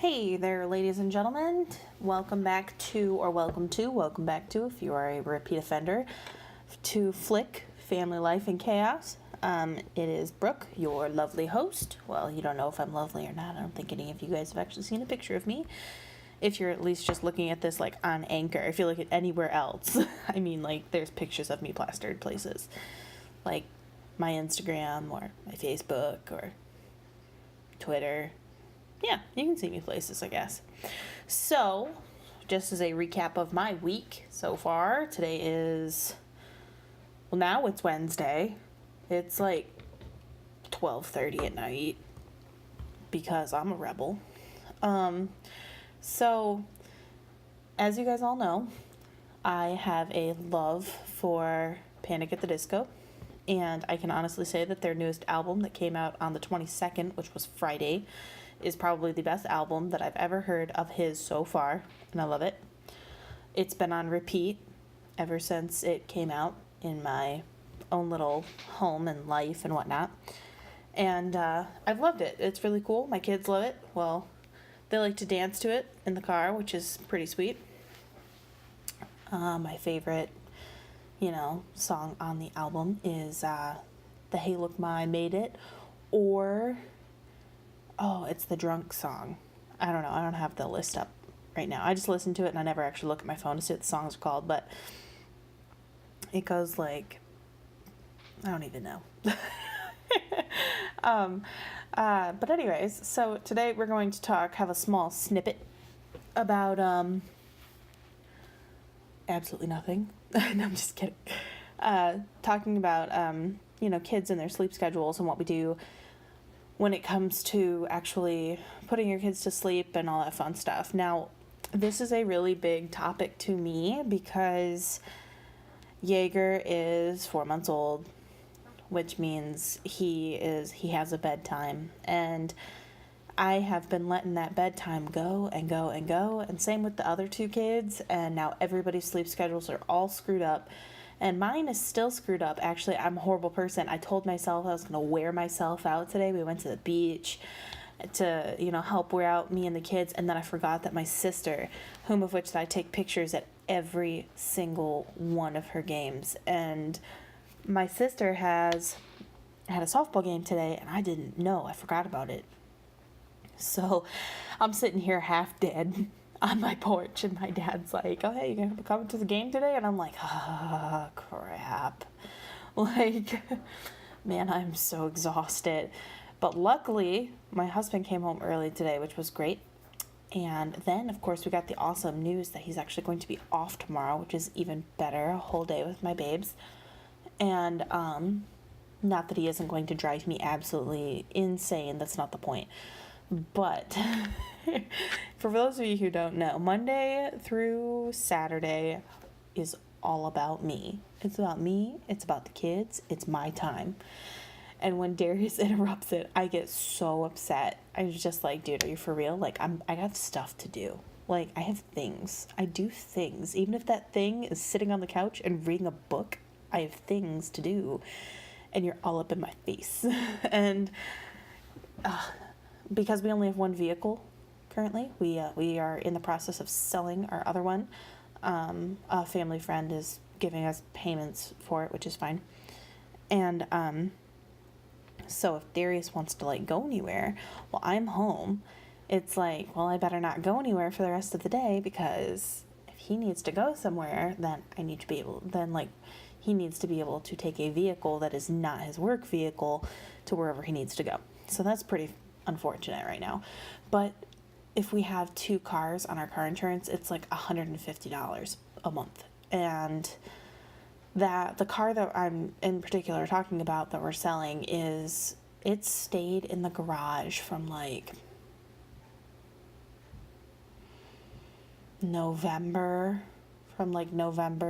Hey there, ladies and gentlemen. Welcome back to, if you are a repeat offender, to Flick Family Life and Chaos. It is Brooke, your lovely host. Well, you don't know if I'm lovely or not. I don't think any of you guys have actually seen a picture of me. If you're at least just looking at this like on Anchor, if you look at anywhere else, I mean, like, there's pictures of me plastered places. Like my Instagram or my Facebook or Twitter. Yeah, you can see me places, I guess. So, just as a recap of my week so far, today is, well, now it's Wednesday. It's like 12:30 at night because I'm a rebel. So, as you guys all know, I have a love for Panic at the Disco, and I can honestly say that their newest album that came out on the 22nd, which was Friday, is probably the best album that I've ever heard of his so far, and I love it. It's been on repeat ever since it came out in my own little home and life and whatnot, and I've loved it. It's really cool. My kids love it. Well, they like to dance to it in the car, which is pretty sweet. My favorite, song on the album is the Hey Look Ma, I Made It, or it's the Drunk song. I don't know. I don't have the list up right now. I just listen to it and I never actually look at my phone to see what the songs are called, but it goes like, I don't even know. But anyways, so today we're going to have a small snippet about absolutely nothing. No, I'm just kidding. Talking about kids and their sleep schedules and what we do when it comes to actually putting your kids to sleep and all that fun stuff. Now, this is a really big topic to me because Jaeger is 4 months old, which means he has a bedtime, and I have been letting that bedtime go and go and go, and same with the other two kids, and now everybody's sleep schedules are all screwed up. And mine is still screwed up. Actually, I'm a horrible person. I told myself I was going to wear myself out today. We went to the beach to, help wear out me and the kids. And then I forgot that my sister, whom of which I take pictures at every single one of her games. And my sister had a softball game today, and I didn't know. I forgot about it. So I'm sitting here half dead on my porch, and my dad's like, oh, hey, you gonna come to the game today? And I'm like, crap. Like, man, I'm so exhausted. But luckily, my husband came home early today, which was great. And then, of course, we got the awesome news that he's actually going to be off tomorrow, which is even better, a whole day with my babes. And, not that he isn't going to drive me absolutely insane, that's not the point. But for those of you who don't know, Monday through Saturday is all about me. It's about me. It's about the kids. It's my time. And when Darius interrupts it, I get so upset. I was just like, dude, are you for real? Like, I got stuff to do. Like, I have things. I do things. Even if that thing is sitting on the couch and reading a book, I have things to do. And you're all up in my face. And because we only have one vehicle currently, we are in the process of selling our other one. A family friend is giving us payments for it, which is fine. And so if Darius wants to go anywhere while I'm home, it's like, well, I better not go anywhere for the rest of the day, because if he needs to go somewhere, then I need to be able, he needs to be able to take a vehicle that is not his work vehicle to wherever he needs to go. So that's pretty unfortunate right now. But if we have two cars on our car insurance, it's like $150 a month. And that the car that I'm in particular talking about that we're selling it stayed in the garage from November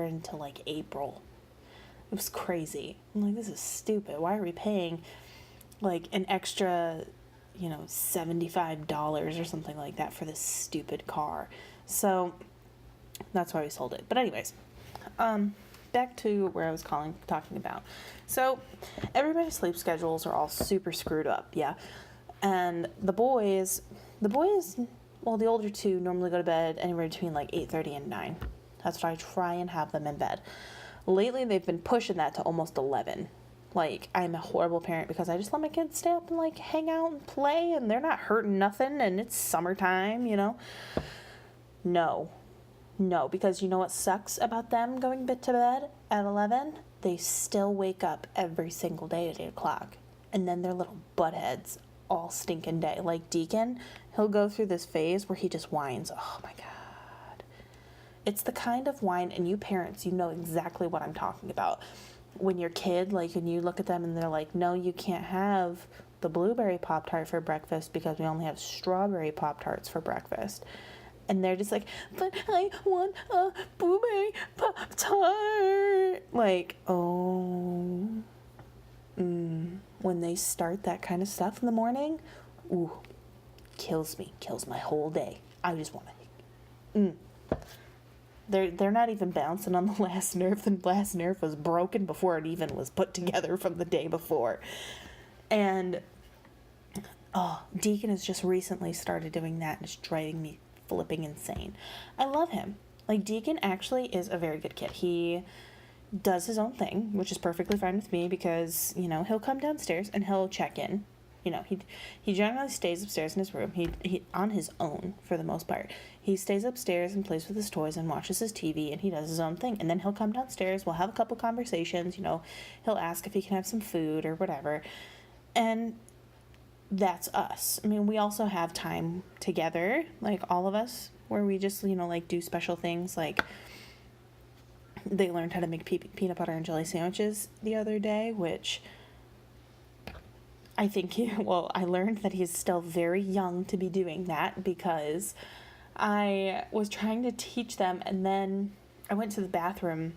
until April. It was crazy. I'm like, this is stupid. Why are we paying an extra $75 or something like that for this stupid car? So that's why we sold it. But anyways, back to where I was talking about. So everybody's sleep schedules are all super screwed up, yeah. And the boys well, the older two normally go to bed anywhere between like 8:30 and 9. That's what I try and have them in bed. Lately, they've been pushing that to almost 11. Like, I'm a horrible parent because I just let my kids stay up and, like, hang out and play, and they're not hurting nothing, and it's summertime, you know? No. No, because you know what sucks about them going to bed at 11? They still wake up every single day at 8 o'clock. And then they're little buttheads all stinking day. Like Deacon, he'll go through this phase where he just whines. Oh, my God. It's the kind of whine, and you parents, you know exactly what I'm talking about. When your kid, like, when you look at them and they're like, no, you can't have the blueberry Pop-Tart for breakfast because we only have strawberry Pop-Tarts for breakfast. And they're just like, but I want a blueberry Pop-Tart. Like, oh. When they start that kind of stuff in the morning, ooh, kills me. Kills my whole day. I just want to. They're not even bouncing on the last nerve. The last nerve was broken before it even was put together from the day before. And, Deacon has just recently started doing that, and it's driving me flipping insane. I love him. Like, Deacon actually is a very good kid. He does his own thing, which is perfectly fine with me because, you know, he'll come downstairs and he'll check in. You know, he generally stays upstairs in his room. He on his own for the most part. He stays upstairs and plays with his toys and watches his TV, and he does his own thing. And then he'll come downstairs. We'll have a couple conversations. You know, he'll ask if he can have some food or whatever. And that's us. I mean, we also have time together, like all of us, where we just, you know, like do special things. Like, they learned how to make peanut butter and jelly sandwiches the other day, which I think, I learned that he's still very young to be doing that because I was trying to teach them, and then I went to the bathroom,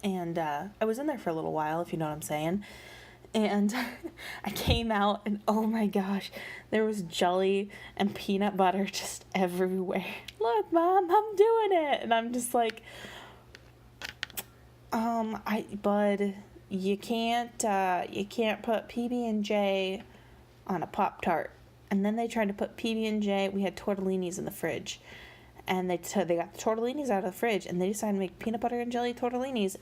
and I was in there for a little while, if you know what I'm saying, and I came out, and oh my gosh, there was jelly and peanut butter just everywhere. Look, Mom, I'm doing it, and I'm just like, Bud, you can't put PB&J on a Pop-Tart. And then they tried to put PB&J. We had tortellinis in the fridge, and they got the tortellinis out of the fridge, and they decided to make peanut butter and jelly tortellinis,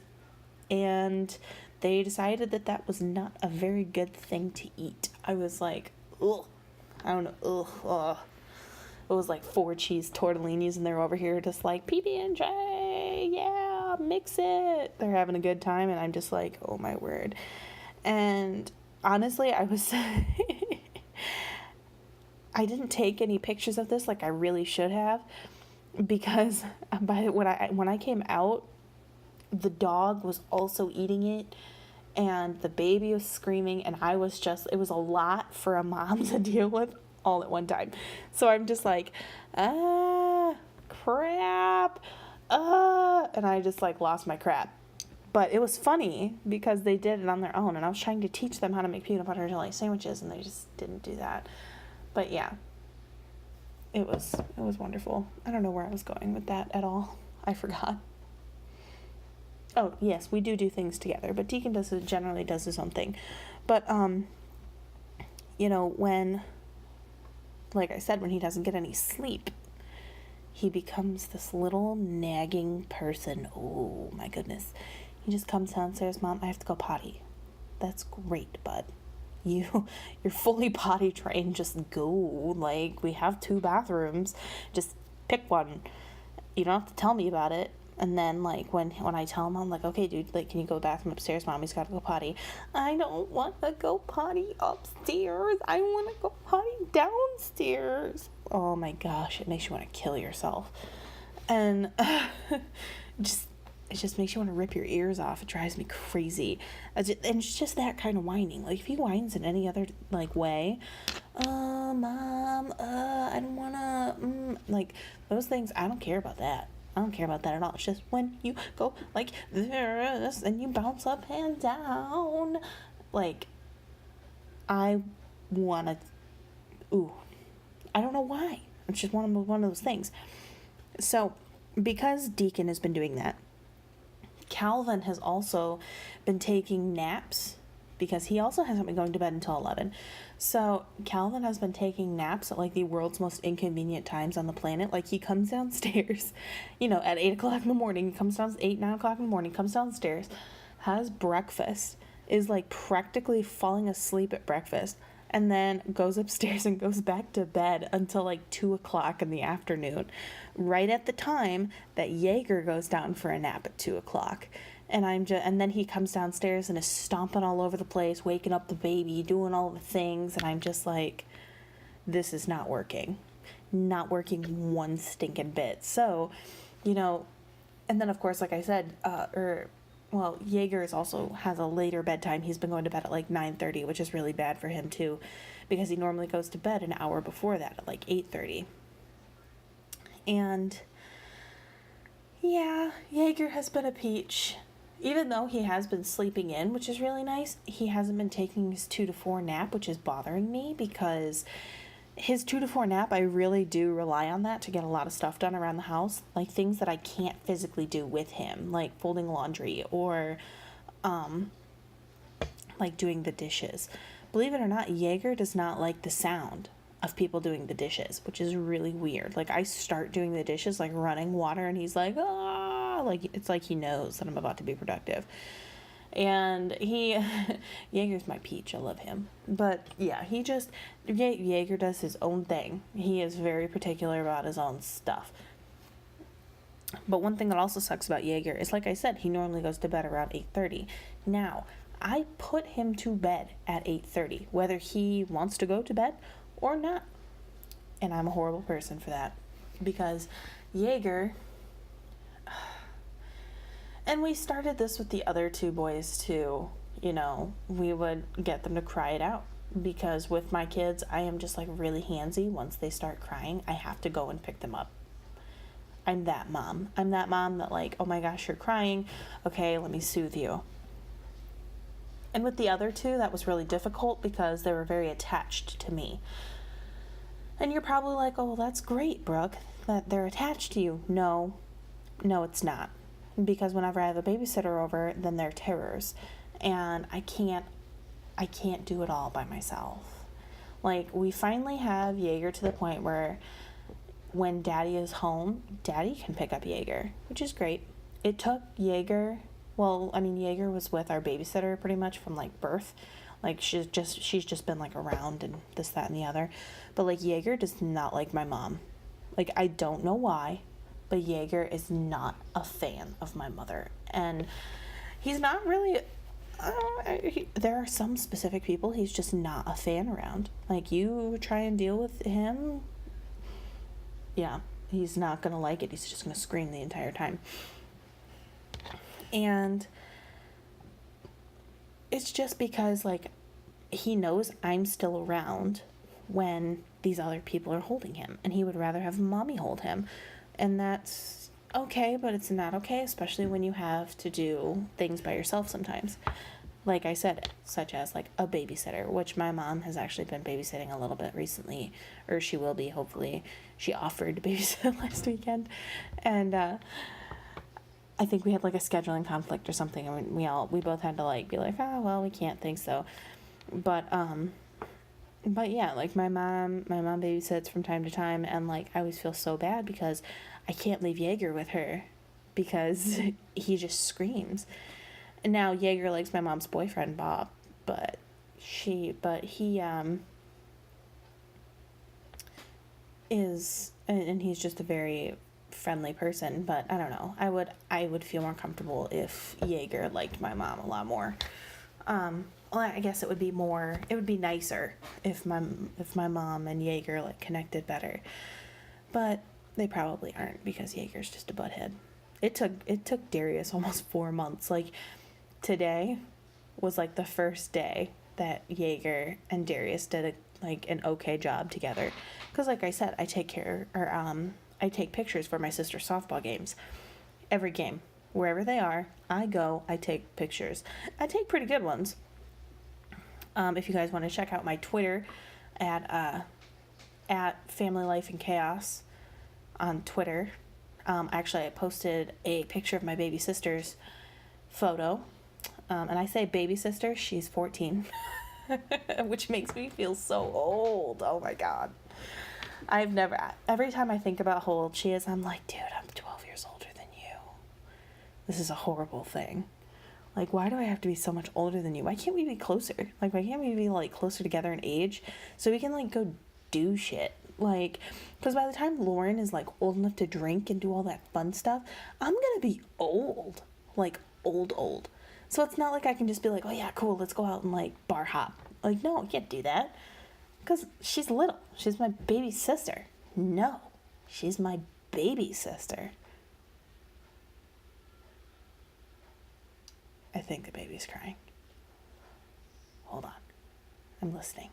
and they decided that was not a very good thing to eat. I was like, ugh, I don't know, ugh. It was like 4 cheese tortellinis, and they're over here just like, PB&J, yeah, mix it. They're having a good time, and I'm just like, oh my word. And honestly, I was I didn't take any pictures of this like I really should have, because when I came out, the dog was also eating it, and the baby was screaming, and it was a lot for a mom to deal with all at one time. So I'm just like, crap, and I just like lost my crap. But it was funny because they did it on their own, and I was trying to teach them how to make peanut butter and jelly sandwiches, and they just didn't do that. But yeah, it was wonderful. I don't know where I was going with that at all. I forgot. Oh, yes, we do things together, but Deacon generally does his own thing. But, you know, when, like I said, when he doesn't get any sleep, he becomes this little nagging person. Oh, my goodness. He just comes downstairs, Mom, I have to go potty. That's great, bud. You're fully potty trained. Just go. Like, we have 2 bathrooms. Just pick one. You don't have to tell me about it. And then, like, when I tell him, I'm like, okay, dude, like, can you go to the bathroom upstairs? Mommy's got to go potty. I don't want to go potty upstairs. I want to go potty downstairs. Oh, my gosh. It makes you want to kill yourself. And it just makes you want to rip your ears off. It drives me crazy. And it's just that kind of whining. Like, if he whines in any other, like, way, Mom, I don't want to, like, those things, I don't care about that. I don't care about that at all. It's just when you go like this and you bounce up and down. Like, I want to, I don't know why. It's just one of those things. So, because Deacon has been doing that, Calvin has also been taking naps because he also hasn't been going to bed until 11. So Calvin has been taking naps at like the world's most inconvenient times on the planet. Like he comes downstairs, at 8 o'clock in the morning. He comes down 9 o'clock in the morning. Comes downstairs, has breakfast, is like practically falling asleep at breakfast, and then goes upstairs and goes back to bed until like 2 o'clock in the afternoon, right at the time that Jaeger goes down for a nap at 2 o'clock. And then he comes downstairs and is stomping all over the place, waking up the baby, doing all the things, and I'm just like, this is not working. Not working one stinking bit. So, and then of course, like I said, Jaeger also has a later bedtime. He's been going to bed at like 9:30, which is really bad for him too, because he normally goes to bed an hour before that at like 8:30. And yeah, Jaeger has been a peach. Even though he has been sleeping in, which is really nice, he hasn't been taking his 2 to 4 nap, which is bothering me, because his 2 to 4 nap, I really do rely on that to get a lot of stuff done around the house, like things that I can't physically do with him, like folding laundry or like doing the dishes. Believe it or not, Jaeger does not like the sound of people doing the dishes, which is really weird. Like I start doing the dishes, like running water, and he's like, ah, like it's like he knows that I'm about to be productive. And Jaeger's my peach. I love him. But yeah, Jaeger does his own thing. He is very particular about his own stuff. But one thing that also sucks about Jaeger is, like I said, he normally goes to bed around 8:30. Now, I put him to bed at 8:30, whether he wants to go to bed or not. And I'm a horrible person for that, because Jaeger, and we started this with the other two boys too, we would get them to cry it out, because with my kids, I am just like really handsy. Once they start crying, I have to go and pick them up. I'm that mom that like, oh my gosh, you're crying, okay, let me soothe you. And with the other two, that was really difficult because they were very attached to me. And you're probably like, oh, well, that's great, Brooke, that they're attached to you. No, it's not. Because whenever I have a babysitter over, then they're terrors. And I can't do it all by myself. Like, we finally have Jaeger to the point where when Daddy is home, Daddy can pick up Jaeger, which is great. It took Jaeger... Jaeger was with our babysitter pretty much from like birth. Like she's just been like around and this, that, and the other. But like Jaeger does not like my mom. Like I don't know why, but Jaeger is not a fan of my mother. And he's not really, there are some specific people he's just not a fan around. Like you try and deal with him, yeah, he's not gonna like it. He's just gonna scream the entire time. And it's just because, like, he knows I'm still around when these other people are holding him, and he would rather have mommy hold him. And that's okay, but it's not okay, especially when you have to do things by yourself sometimes. Like I said, such as, like, a babysitter, which my mom has actually been babysitting a little bit recently, or she will be, hopefully. She offered to babysit last weekend, and, I think we had like a scheduling conflict or something, and we both had to like be like, oh well, we can't think so. But yeah, like my mom babysits from time to time, and like I always feel so bad because I can't leave Jaeger with her because he just screams. And now Jaeger likes my mom's boyfriend Bob, but he is, and he's just a very friendly person, but I don't know. I would feel more comfortable if Jaeger liked my mom a lot more. Well, I guess it would be nicer if my mom and Jaeger like connected better. But they probably aren't, because Jaeger's just a butthead. It took Darius almost 4 months. Like today was like the first day that Jaeger and Darius did an okay job together. Because like I said, I take pictures for my sister's softball games. Every game. Wherever they are, I go, I take pictures. I take pretty good ones. If you guys want to check out my Twitter at Family Life and Chaos on Twitter. Actually, I posted a picture of my baby sister's photo And I say baby sister, she's 14, which makes me feel so old. Oh my God. Every time I think about how old she is, I'm like, dude, I'm 12 years older than you. This is a horrible thing. Like, why do I have to be so much older than you? Why can't we be closer? Like, why can't we be, like, closer together in age so we can, like, go do shit? Like, because by the time Lauren is, like, old enough to drink and do all that fun stuff, I'm gonna be old. Like, old. So it's not like I can just be like, oh, yeah, cool, let's go out and, like, bar hop. Like, no, I can't do that. Because she's little. She's my baby sister. No, she's my baby sister. I think the baby's crying. Hold on. I'm listening.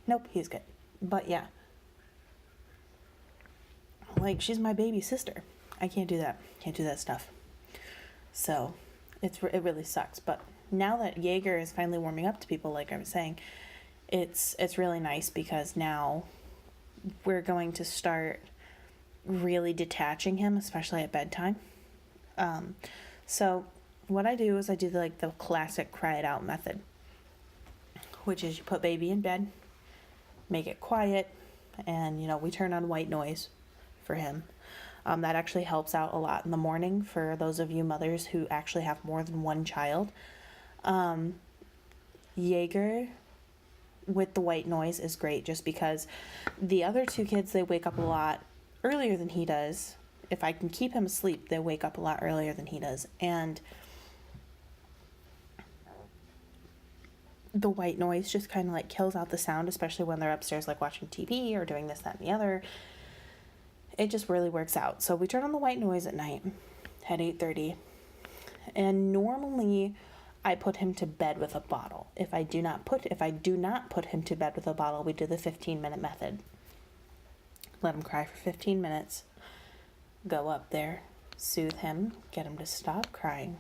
Nope, he's good. But yeah. Like, she's my baby sister. I can't do that. Can't do that stuff. So, it really sucks. But now that Jaeger is finally warming up to people, like I was saying, it's really nice because now we're going to start really detaching him, especially at bedtime. So what I do is I do the classic cry it out method, which is you put baby in bed, make it quiet, and, we turn on white noise for him. That actually helps out a lot in the morning for those of you mothers who actually have more than one child. Jaeger with the white noise is great just because the other two kids, they wake up a lot earlier than he does. If I can keep him asleep, they wake up a lot earlier than he does. And the white noise just kind of like kills out the sound, especially when they're upstairs like watching TV or doing this, that, and the other. It just really works out. So we turn on the white noise at night at 8:30. And normally I put him to bed with a bottle. If I do not put him to bed with a bottle, we do the 15-minute method. Let him cry for 15 minutes. Go up there, soothe him, get him to stop crying.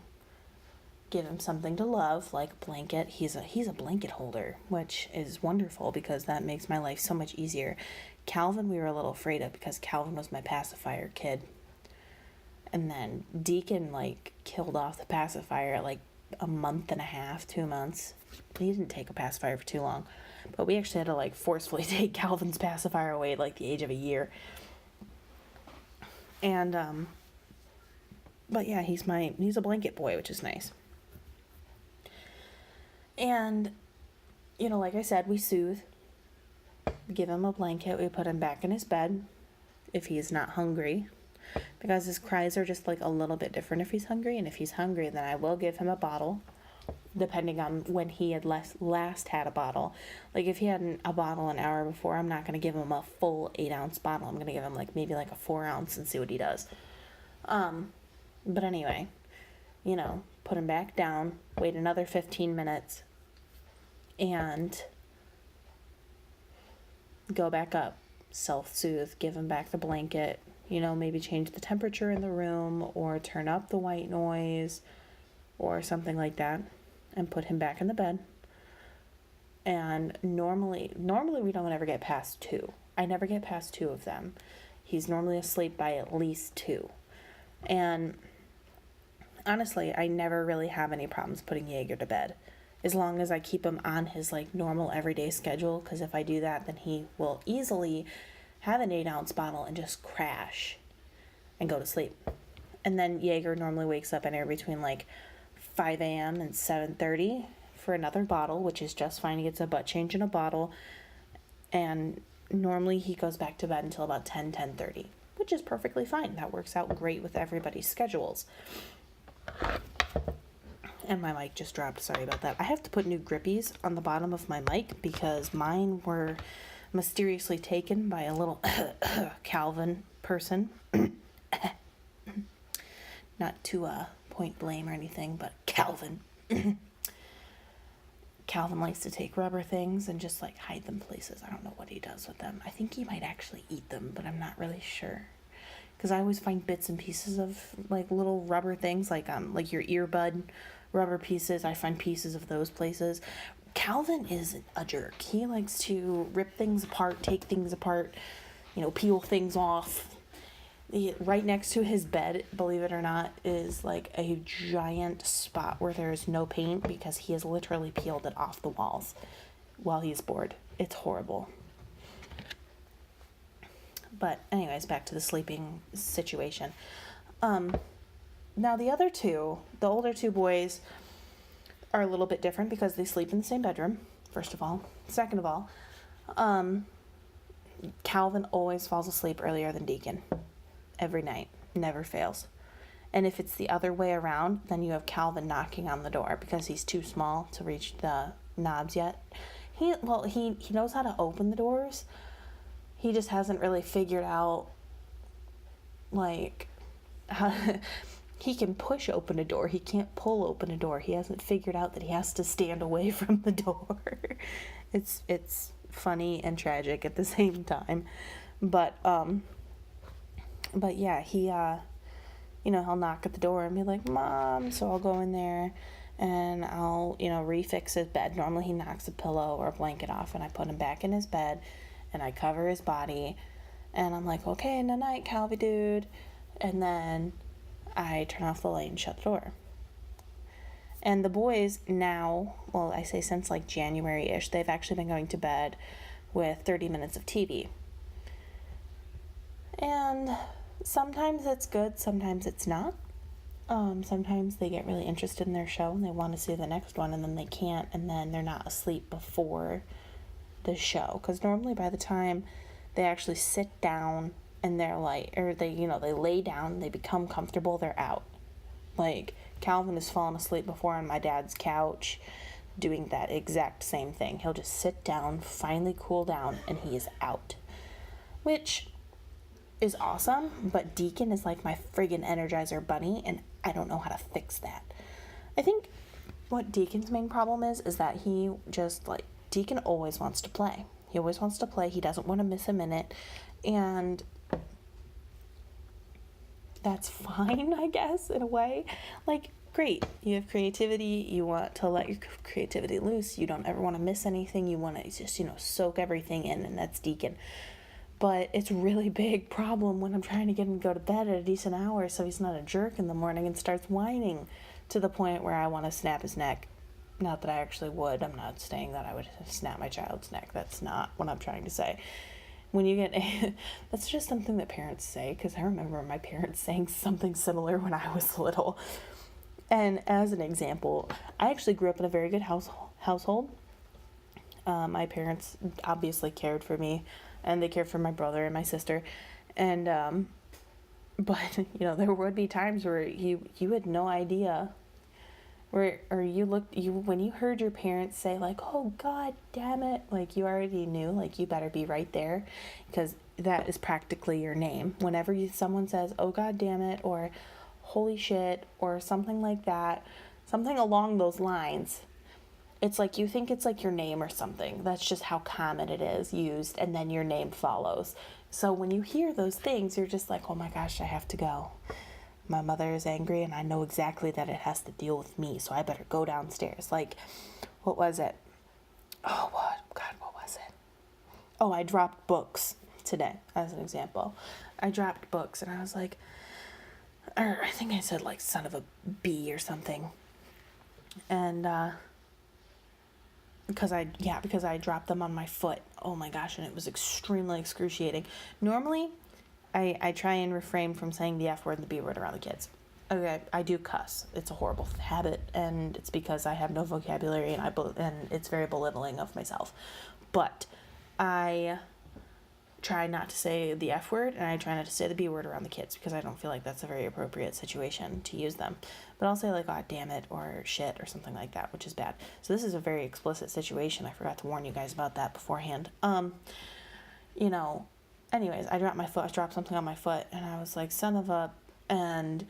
Give him something to love, like a blanket. He's a blanket holder, which is wonderful because that makes my life so much easier. Calvin, we were a little afraid of because Calvin was my pacifier kid. And then Deacon, killed off the pacifier at, a month and a half, 2 months. He didn't take a pacifier for too long. But we actually had to, forcefully take Calvin's pacifier away at, the age of a year. And, but yeah, he's a blanket boy, which is nice. And, like I said, we soothe, give him a blanket, we put him back in his bed if he's not hungry, because his cries are just a little bit different if he's hungry. And if he's hungry, then I will give him a bottle, depending on when he had last had a bottle. If he had a bottle an hour before, I'm not going to give him a full 8-ounce bottle. I'm going to give him maybe a 4-ounce and see what he does. But anyway, put him back down, wait another 15 minutes, and go back up, self-soothe, give him back the blanket, maybe change the temperature in the room or turn up the white noise or something like that, and put him back in the bed. And normally we don't ever get past 2. I never get past 2 of them. He's normally asleep by at least 2. And honestly, I never really have any problems putting Jaeger to bed, as long as I keep him on his normal everyday schedule, because if I do that, then he will easily have an 8-ounce bottle and just crash and go to sleep. And then Jaeger normally wakes up anywhere between 5 a.m. and 7:30 for another bottle, which is just fine. He gets a butt change in a bottle, and normally he goes back to bed until about 10:30, which is perfectly fine. That works out great with everybody's schedules. And my mic just dropped. Sorry about that. I have to put new grippies on the bottom of my mic because mine were mysteriously taken by a little Calvin person. Not to point blame or anything, but Calvin. Calvin likes to take rubber things and just hide them places. I don't know what he does with them. I think he might actually eat them, but I'm not really sure. Because I always find bits and pieces of little rubber things, like your earbud rubber pieces. I find pieces of those places. Calvin is a jerk. He likes to rip things apart, take things apart, peel things off. right next to his bed, believe it or not, is like a giant spot where there is no paint because he has literally peeled it off the walls while he's bored. It's horrible. But anyways, back to the sleeping situation. Now the other two, the older two boys, are a little bit different because they sleep in the same bedroom, first of all. Second of all, Calvin always falls asleep earlier than Deacon. Every night. Never fails. And if it's the other way around, then you have Calvin knocking on the door because he's too small to reach the knobs yet. He knows how to open the doors. He just hasn't really figured out, like, how... He can push open a door. He can't pull open a door. He hasn't figured out that he has to stand away from the door. It's funny and tragic at the same time. But yeah, he, he'll knock at the door and be like, Mom. So I'll go in there and I'll, refix his bed. Normally he knocks a pillow or a blanket off and I put him back in his bed and I cover his body. And I'm like, okay, night, Calvy dude. And then I turn off the light and shut the door. And the boys now, well, I say since like January-ish, they've actually been going to bed with 30 minutes of TV. And sometimes it's good, sometimes it's not. Sometimes they get really interested in their show and they want to see the next one and then they can't and then they're not asleep before the show. Because normally by the time they actually sit down and they're like, or they lay down, they become comfortable, they're out. Like, Calvin has fallen asleep before on my dad's couch doing that exact same thing. He'll just sit down, finally cool down, and he is out. Which is awesome, but Deacon is like my friggin' Energizer bunny, and I don't know how to fix that. I think what Deacon's main problem is that he just, like, Deacon always wants to play. He always wants to play. He doesn't want to miss a minute, and that's fine, I guess, in a way. Like, great, you have creativity, you want to let your creativity loose, you don't ever want to miss anything, you want to just, soak everything in, and that's Deacon. But it's a really big problem when I'm trying to get him to go to bed at a decent hour so he's not a jerk in the morning and starts whining to the point where I want to snap his neck. Not that I actually would. I'm not saying that I would snap my child's neck. That's not what I'm trying to say. When you get... that's just something that parents say, because I remember my parents saying something similar when I was little. And as an example, I actually grew up in a very good household. My parents obviously cared for me, and they cared for my brother and my sister. And, but, there would be times where you had no idea... when you heard your parents say, like, oh, God damn it, like, you already knew, like, you better be right there, because that is practically your name. Whenever someone says, oh, God damn it, or holy shit, or something like that, something along those lines, it's like you think it's like your name or something. That's just how common it is used, and then your name follows. So when you hear those things, you're just like, oh, my gosh, I have to go. My mother is angry and I know exactly that it has to deal with me, so I better go downstairs. Like, what was it? Oh, what was it? Oh, I dropped books today, as an example. I dropped books and I was like, or I think I said, like, son of a bee or something. And, because I dropped them on my foot. Oh my gosh, and it was extremely excruciating. Normally, I try and refrain from saying the F word and the B word around the kids. Okay, I do cuss. It's a horrible habit, and it's because I have no vocabulary, and it's very belittling of myself. But I try not to say the F word, and I try not to say the B word around the kids, because I don't feel like that's a very appropriate situation to use them. But I'll say, like, God damn it, or shit, or something like that, which is bad. So this is a very explicit situation. I forgot to warn you guys about that beforehand. Anyways, I dropped something on my foot, and I was like, son of a... And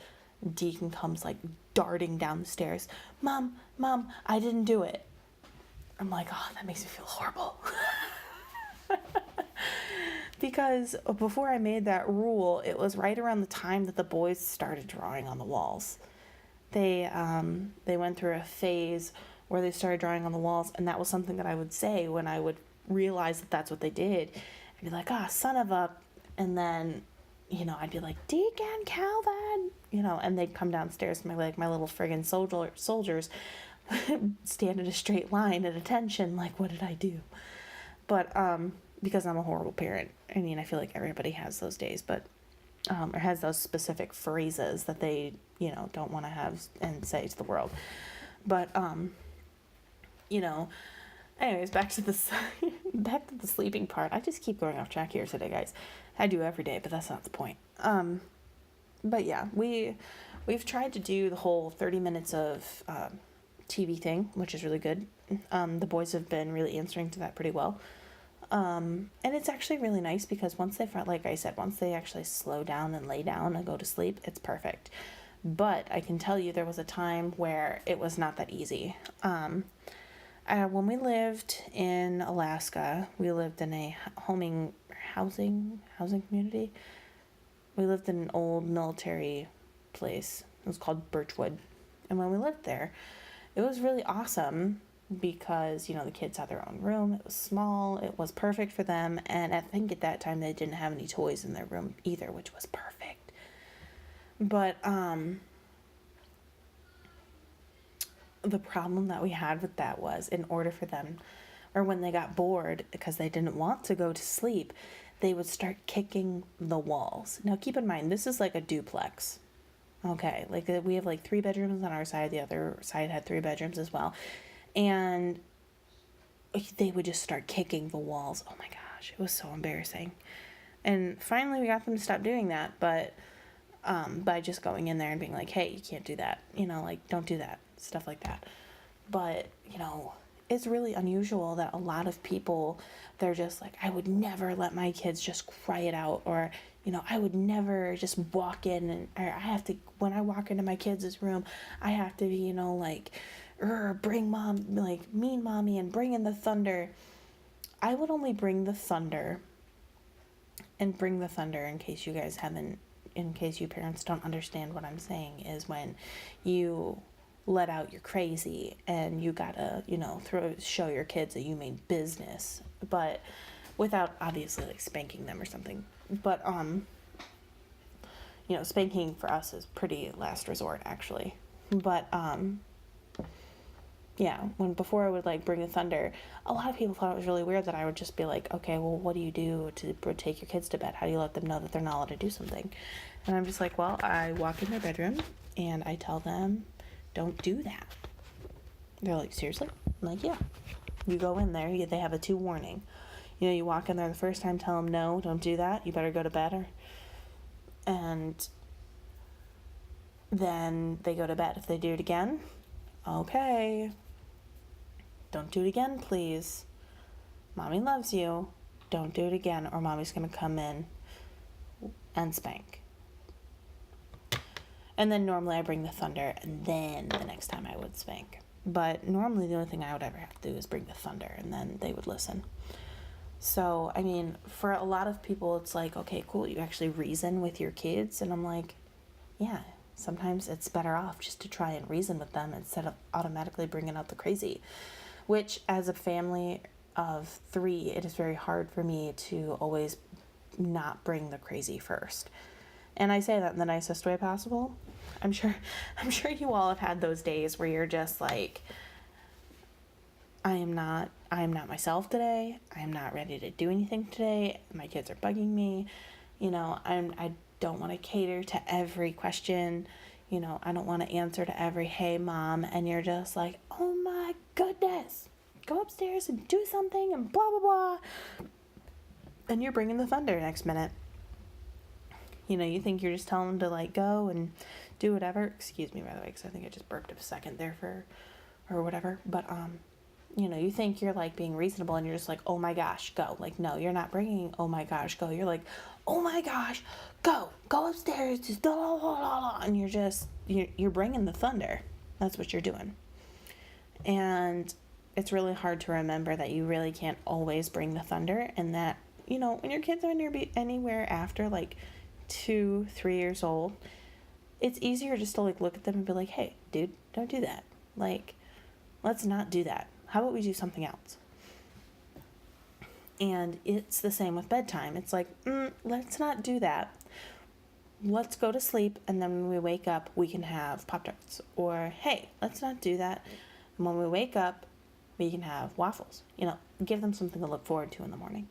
Deacon comes, like, darting down the stairs. Mom, I didn't do it. I'm like, oh, that makes me feel horrible. Because before I made that rule, it was right around the time that the boys started drawing on the walls. They went through a phase where they started drawing on the walls, and that was something that I would say when I would realize that that's what they did. I'd be like, son of a... And then, I'd be like, Deacon Calvin, and they'd come downstairs, my little friggin' soldiers stand in a straight line at attention, like, what did I do? But, because I'm a horrible parent, I mean, I feel like everybody has those days, but, or has those specific phrases that they, don't want to have and say to the world. But, anyways, back to the sleeping part. I just keep going off track here today, guys. I do every day, but that's not the point. But yeah, we've tried to do the whole 30 minutes of TV thing, which is really good. The boys have been really answering to that pretty well. And it's actually really nice because once like I said, once they actually slow down and lay down and go to sleep, it's perfect. But I can tell you there was a time where it was not that easy. When we lived in Alaska, we lived in a housing community. We lived in an old military place. It was called Birchwood. And when we lived there, it was really awesome because, the kids had their own room. It was small. It was perfect for them. And I think at that time they didn't have any toys in their room either, which was perfect. But, the problem that we had with that was in order for them, or when they got bored because they didn't want to go to sleep, they would start kicking the walls. Now keep in mind, this is like a duplex. Okay, like we have like 3 bedrooms on our side, the other side had 3 bedrooms as well. And they would just start kicking the walls. Oh my gosh, it was so embarrassing. And finally we got them to stop doing that, but by just going in there and being like, hey, you can't do that, like, don't do that, stuff like that. But, it's really unusual that a lot of people, they're just like, I would never let my kids just cry it out, or, I would never just walk in and, or I have to, when I walk into my kids' room, I have to be, like, bring mom, like, mean mommy and bring in the thunder. I would only bring the thunder, and bring the thunder in case you guys haven't, in case you parents don't understand what I'm saying, is when you let out your crazy and you gotta, show your kids that you mean business, but without obviously like spanking them or something. But, spanking for us is pretty last resort actually. But, yeah, before I would like bring the thunder, a lot of people thought it was really weird that I would just be like, okay, well, what do you do to take your kids to bed? How do you let them know that they're not allowed to do something? And I'm just like, well, I walk in their bedroom and I tell them, don't do that. They're like, seriously? I'm like, yeah. You go in there, they have a 2 warning. You walk in there the first time, tell them, no, don't do that. You better go to bed. And then they go to bed. If they do it again, okay, don't do it again, please. Mommy loves you. Don't do it again, or mommy's going to come in and spank. And then normally I bring the thunder, and then the next time I would spank. But normally the only thing I would ever have to do is bring the thunder, and then they would listen. So, I mean, for a lot of people, it's like, okay, cool, you actually reason with your kids. And I'm like, yeah, sometimes it's better off just to try and reason with them instead of automatically bringing out the crazy. Which, as a family of 3, it is very hard for me to always not bring the crazy first. And I say that in the nicest way possible. I'm sure you all have had those days where you're just like, I am not myself today. I am not ready to do anything today. My kids are bugging me. I don't want to cater to every question. I don't want to answer to every, hey, mom. And you're just like, oh my goodness, go upstairs and do something and blah, blah, blah. And you're bringing the thunder next minute. You think you're just telling them to like go and do whatever. Excuse me, by the way, because I think I just burped a second there or whatever. But, you think you're like being reasonable and you're just like, oh my gosh, go. Like, no, you're not bringing, oh my gosh, go. You're like, oh my gosh, go upstairs, just blah, blah, blah, blah. And you're bringing the thunder. That's what you're doing. And it's really hard to remember that you really can't always bring the thunder, and that, when your kids are anywhere after like 2, 3 years old, it's easier just to like look at them and be like, hey, dude, don't do that. Like, let's not do that. How about we do something else? And it's the same with bedtime. It's like, let's not do that. let's go to sleep, and then when we wake up, we can have Pop-Tarts. Or, hey, let's not do that. And when we wake up, we can have waffles. Give them something to look forward to in the morning.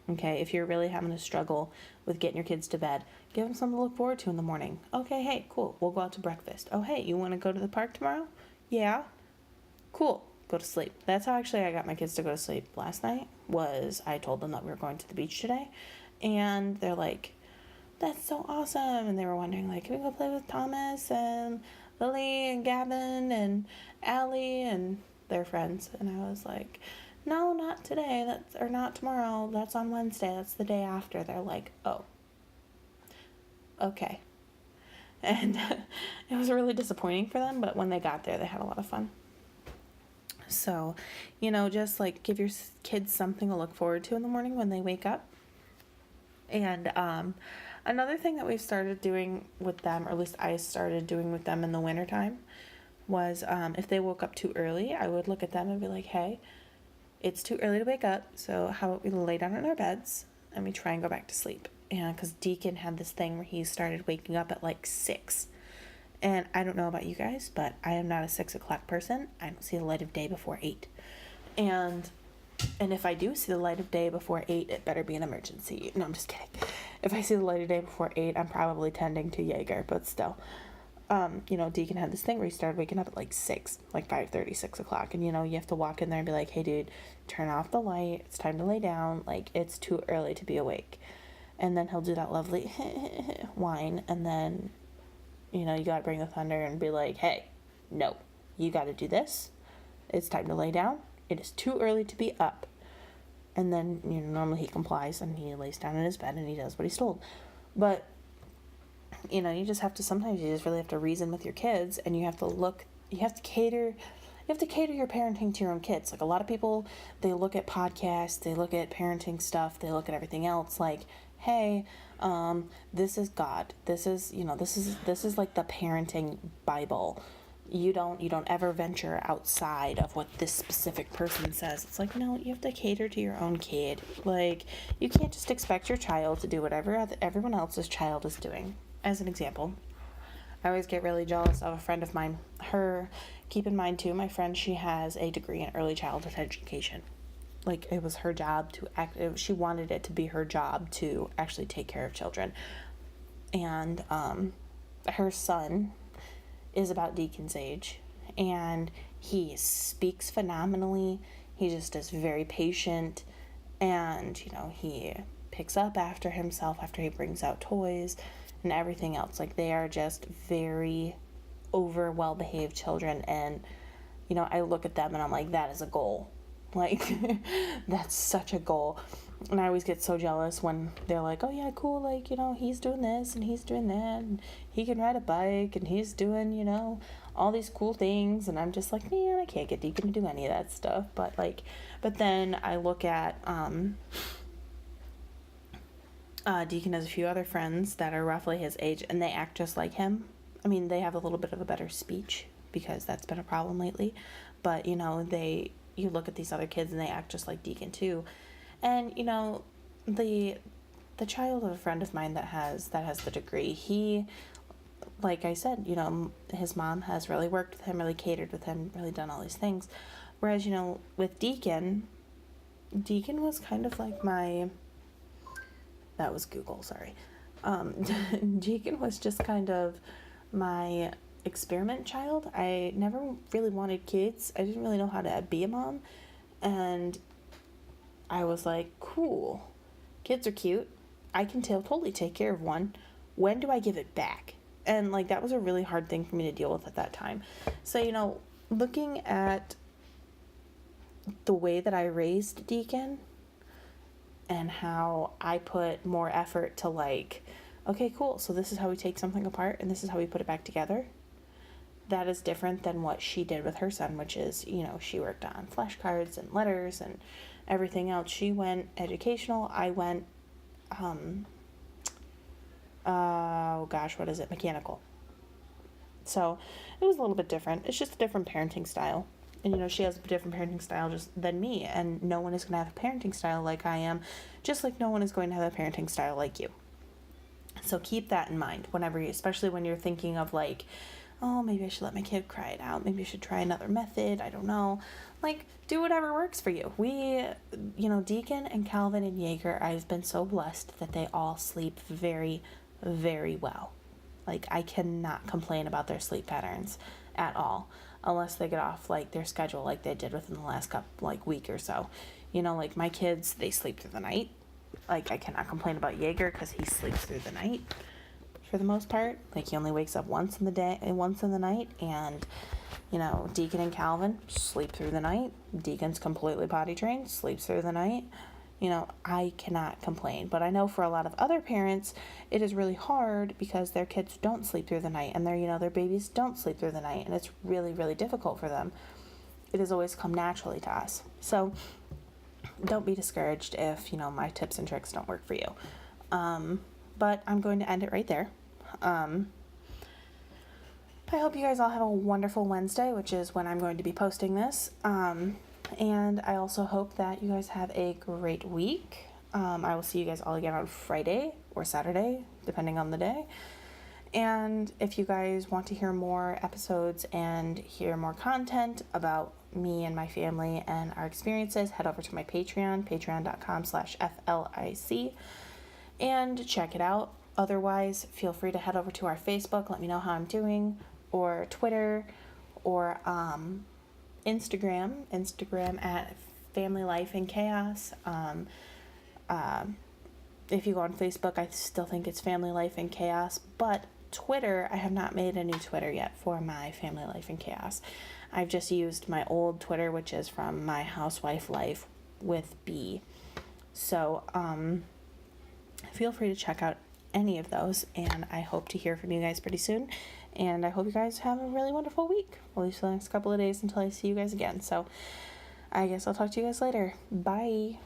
Okay, if you're really having a struggle with getting your kids to bed, give them something to look forward to in the morning. Okay, hey, cool, we'll go out to breakfast. Oh, hey, you want to go to the park tomorrow? Yeah. Cool, go to sleep. That's how actually I got my kids to go to sleep last night, was I told them that we were going to the beach today. And they're like, that's so awesome. And they were wondering, like, can we go play with Thomas and Lily and Gavin and Allie and their friends? And I was like, no, not today, or not tomorrow, that's on Wednesday, that's the day after. They're like, oh, okay. And it was really disappointing for them, but when they got there, they had a lot of fun. So, just like give your kids something to look forward to in the morning when they wake up. And another thing that we've started doing with them, or at least I started doing with them in the wintertime, was if they woke up too early, I would look at them and be like, hey, it's too early to wake up, so how about we lay down in our beds and we try and go back to sleep. And because Deacon had this thing where he started waking up at like 6. And I don't know about you guys, but I am not a 6 o'clock person. I don't see the light of day before 8. And if I do see the light of day before 8, it better be an emergency. No, I'm just kidding. If I see the light of day before 8, I'm probably tending to Jaeger, but still. Deacon had this thing where he started waking up at like 6, like 5:30, 6 o'clock. And, you have to walk in there and be like, hey, dude, turn off the light. It's time to lay down. Like, it's too early to be awake. And then he'll do that lovely whine. And then, you got to bring the thunder and be like, hey, no, you got to do this. It's time to lay down. It is too early to be up. And then, normally he complies and he lays down in his bed and he does what he's told. But sometimes you just really have to reason with your kids, and you have to cater your parenting to your own kids. Like, a lot of people, they look at podcasts, they look at parenting stuff, they look at everything else like, hey, this is God. This is like the parenting Bible. You don't ever venture outside of what this specific person says. It's like, no, you have to cater to your own kid. Like, you can't just expect your child to do whatever everyone else's child is doing. As an example, I always get really jealous of a friend of mine. Keep in mind too, my friend, she has a degree in early childhood education. Like, it was her job she wanted it to be her job to actually take care of children. And her son is about Deacon's age, and he speaks phenomenally. He just is very patient, and, he picks up after himself after he brings out toys and everything else. Like, they are just very well-behaved children, and, I look at them and I'm like, that is a goal. Like, that's such a goal. And I always get so jealous when they're like, oh yeah, cool, like, he's doing this and he's doing that, and he can ride a bike and he's doing, all these cool things, and I'm just like, man, I can't get Deacon to do any of that stuff. But then I look at Deacon has a few other friends that are roughly his age, and they act just like him. I mean, they have a little bit of a better speech, because that's been a problem lately. But, you look at these other kids and they act just like Deacon too. And, the child of a friend of mine that has the degree, he, like I said, his mom has really worked with him, really catered with him, really done all these things. Whereas, with Deacon was kind of like that was Google, sorry. Deacon was just kind of my experiment child. I never really wanted kids. I didn't really know how to be a mom. And I was like, cool. Kids are cute. I can totally take care of one. When do I give it back? And, like, that was a really hard thing for me to deal with at that time. So, looking at the way that I raised Deacon and how I put more effort to, like, okay, cool, so this is how we take something apart and this is how we put it back together. That is different than what she did with her son, which is, she worked on flashcards and letters and everything else. She went educational. I went, mechanical. So it was a little bit different. It's just a different parenting style. And, she has a different parenting style just than me. And no one is going to have a parenting style like I am, just like no one is going to have a parenting style like you. So keep that in mind whenever you, especially when you're thinking of like, oh, maybe I should let my kid cry it out. Maybe I should try another method. I don't know. Like, do whatever works for you. Deacon and Calvin and Jaeger, I've been so blessed that they all sleep very, very well. Like, I cannot complain about their sleep patterns at all, unless they get off, like, their schedule like they did within the last week or so. Like, my kids, they sleep through the night. Like, I cannot complain about Jaeger because he sleeps through the night for the most part. Like, he only wakes up once in the night, and Deacon and Calvin sleep through the night. Deacon's completely potty trained, sleeps through the night. I cannot complain. But I know for a lot of other parents, it is really hard because their kids don't sleep through the night, and their babies don't sleep through the night, and it's really, really difficult for them. It has always come naturally to us. So don't be discouraged if, my tips and tricks don't work for you. But I'm going to end it right there. I hope you guys all have a wonderful Wednesday, which is when I'm going to be posting this. And I also hope that you guys have a great week. I will see you guys all again on Friday or Saturday, depending on the day. And if you guys want to hear more episodes and hear more content about me and my family and our experiences, head over to my Patreon, patreon.com/FLIC, and check it out. Otherwise, feel free to head over to our Facebook, let me know how I'm doing, or Twitter, or Instagram at Family Life in Chaos. If you go on Facebook, I still think it's Family Life in Chaos, but Twitter, I have not made a new Twitter yet for my Family Life in Chaos. I've just used my old Twitter, which is from My Housewife Life with B. So, feel free to check out any of those, and I hope to hear from you guys pretty soon, and I hope you guys have a really wonderful week, at least for the next couple of days until I see you guys again. So I guess I'll talk to you guys later. Bye.